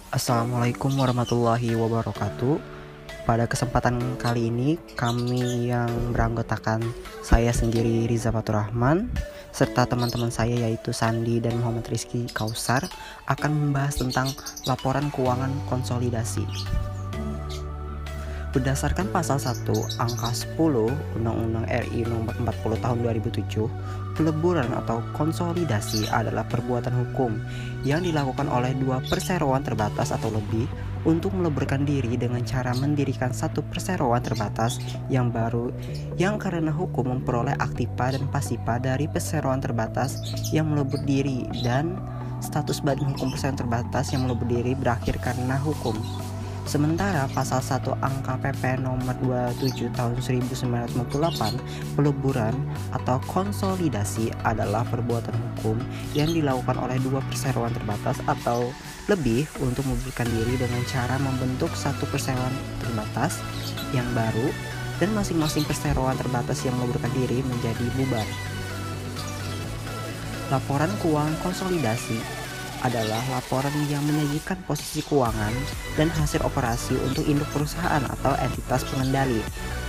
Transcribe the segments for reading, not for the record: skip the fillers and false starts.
Assalamualaikum warahmatullahi wabarakatuh. Pada kesempatan kali ini kami yang beranggotakan saya sendiri Riza Faturrahman serta teman-teman saya yaitu Sandi dan Muhammad Rizky Kausar akan membahas tentang laporan keuangan konsolidasi. Berdasarkan pasal 1 angka 10 Undang-Undang RI nomor 40 tahun 2007, peleburan atau konsolidasi adalah perbuatan hukum yang dilakukan oleh dua perseroan terbatas atau lebih untuk meleburkan diri dengan cara mendirikan satu perseroan terbatas yang baru yang karena hukum memperoleh aktiva dan pasipa dari perseroan terbatas yang melebur diri, dan status badan hukum perseroan terbatas yang melebur diri berakhir karena hukum. Sementara pasal 1 angka PP nomor 27 tahun 1998, peleburan atau konsolidasi adalah perbuatan hukum yang dilakukan oleh dua perseroan terbatas atau lebih untuk meleburkan diri dengan cara membentuk satu perseroan terbatas yang baru dan masing-masing perseroan terbatas yang meleburkan diri menjadi bubar. Laporan keuangan konsolidasi adalah laporan yang menyajikan posisi keuangan dan hasil operasi untuk induk perusahaan atau entitas pengendali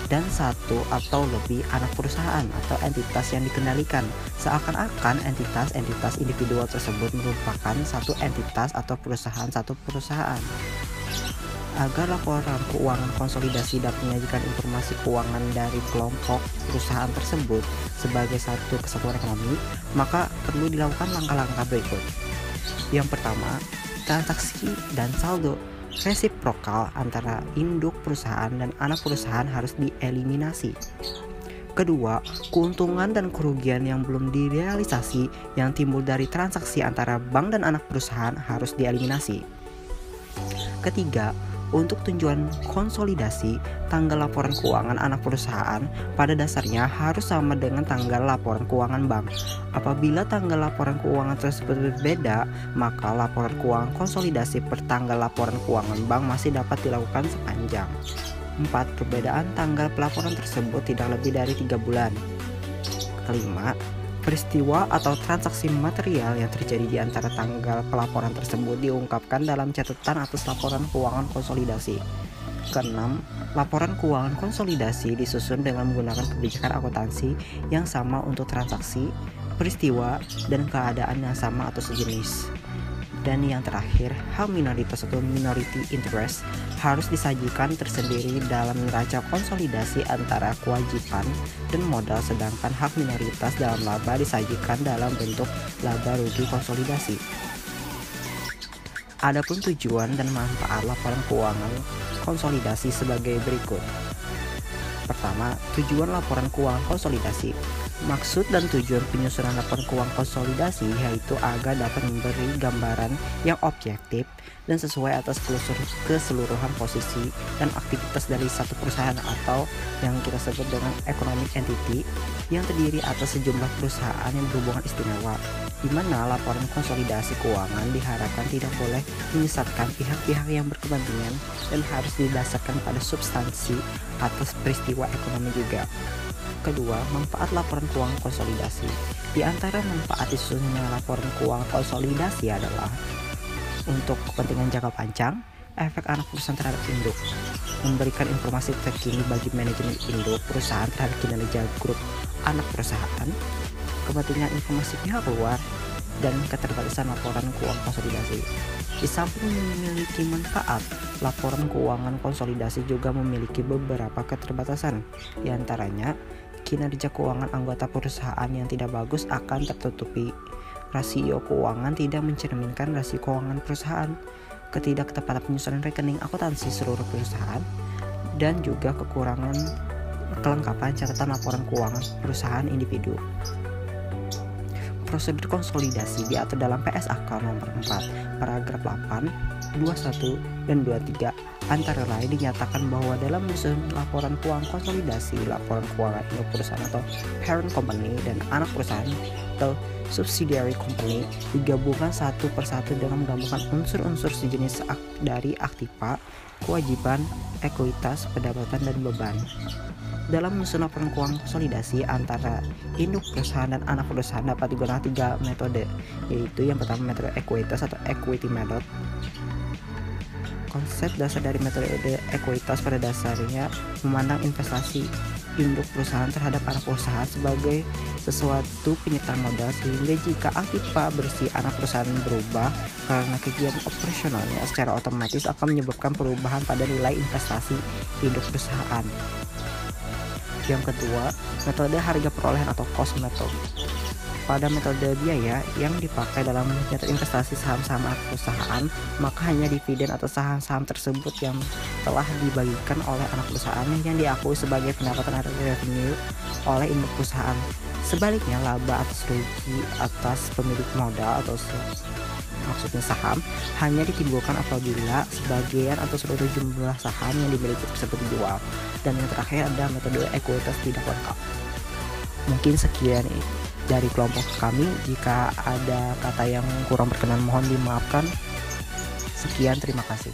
dan satu atau lebih anak perusahaan atau entitas yang dikendalikan, seakan-akan entitas-entitas individual tersebut merupakan satu entitas atau perusahaan satu perusahaan. Agar laporan keuangan konsolidasi dapat menyajikan informasi keuangan dari kelompok perusahaan tersebut sebagai satu kesatuan ekonomi, maka perlu dilakukan langkah-langkah berikut. Yang pertama, transaksi dan saldo resiprokal antara induk perusahaan dan anak perusahaan harus dieliminasi. Kedua, keuntungan dan kerugian yang belum direalisasi yang timbul dari transaksi antara bank dan anak perusahaan harus dieliminasi. Ketiga, untuk tujuan konsolidasi, tanggal laporan keuangan anak perusahaan pada dasarnya harus sama dengan tanggal laporan keuangan bank. Apabila tanggal laporan keuangan tersebut berbeda, maka laporan keuangan konsolidasi per tanggal laporan keuangan bank masih dapat dilakukan sepanjang. 4. Perbedaan tanggal pelaporan tersebut tidak lebih dari 3 bulan. Kelima, peristiwa atau transaksi material yang terjadi di antara tanggal pelaporan tersebut diungkapkan dalam catatan atas laporan keuangan konsolidasi. Keenam, laporan keuangan konsolidasi disusun dengan menggunakan kebijakan akuntansi yang sama untuk transaksi, peristiwa, dan keadaan yang sama atau sejenis. Dan yang terakhir, hak minoritas atau minority interest harus disajikan tersendiri dalam neraca konsolidasi antara kewajiban dan modal, sedangkan hak minoritas dalam laba disajikan dalam bentuk laba rugi konsolidasi. Adapun tujuan dan manfaat laporan keuangan konsolidasi sebagai berikut. Pertama, tujuan laporan keuangan konsolidasi. Maksud dan tujuan penyusunan laporan keuangan konsolidasi yaitu agar dapat memberi gambaran yang objektif dan sesuai atas keseluruhan posisi dan aktivitas dari satu perusahaan atau yang kita sebut dengan economic entity yang terdiri atas sejumlah perusahaan yang berhubungan istimewa, di mana laporan konsolidasi keuangan diharapkan tidak boleh menyesatkan pihak-pihak yang berkepentingan dan harus didasarkan pada substansi atas peristiwa ekonomi juga. Kedua, manfaat laporan keuangan konsolidasi. Di antara manfaat disusunnya laporan keuangan konsolidasi adalah untuk kepentingan jangka panjang, efek anak perusahaan terhadap induk, memberikan informasi terkini bagi manajemen induk perusahaan terhadap kinerja grup anak perusahaan, kepentingan informasi pihak luar, dan keterbatasan laporan keuangan konsolidasi. Di samping memiliki manfaat, laporan keuangan konsolidasi juga memiliki beberapa keterbatasan. Di antaranya, kinerja keuangan anggota perusahaan yang tidak bagus akan tertutupi. Rasio keuangan tidak mencerminkan rasio keuangan perusahaan, ketidaktepatan penyusunan rekening akuntansi seluruh perusahaan, dan juga kekurangan kelengkapan catatan laporan keuangan perusahaan individu. Prosedur konsolidasi diatur dalam PSAK nomor 4, paragraf 8, 21, dan 23. Antara lain dinyatakan bahwa dalam menyusun laporan keuangan konsolidasi, laporan keuangan induk perusahaan atau parent company dan anak perusahaan atau subsidiary company digabungkan satu persatu dengan menggabungkan unsur-unsur sejenis dari aktiva, kewajiban, ekuitas, pendapatan, dan beban. Dalam menyusun laporan keuangan konsolidasi antara induk perusahaan dan anak perusahaan dapat digunakan 3 metode, yaitu yang pertama metode ekuitas atau equity method, Konsep dasar dari metode ekuitas pada dasarnya memandang investasi induk perusahaan terhadap anak perusahaan sebagai sesuatu penyertaan modal, sehingga jika aktiva bersih anak perusahaan berubah karena kegiatan operasionalnya, secara otomatis akan menyebabkan perubahan pada nilai investasi induk perusahaan. Yang kedua, metode harga perolehan atau cost method. Pada metode biaya yang dipakai dalam mencatat investasi saham-saham anak perusahaan, maka hanya dividen atau saham-saham tersebut yang telah dibagikan oleh anak perusahaan yang diakui sebagai pendapatan atau revenue oleh induk perusahaan. Sebaliknya, laba atas rugi atas pemilik modal atau maksudnya saham hanya ditimbulkan apabila sebagian atau seluruh jumlah saham yang dimiliki tersebut dijual. Dan yang terakhir ada metode ekuitas tidak lengkap. Mungkin sekian dari kelompok kami. Jika ada kata yang kurang berkenan mohon dimaafkan. Sekian, terima kasih.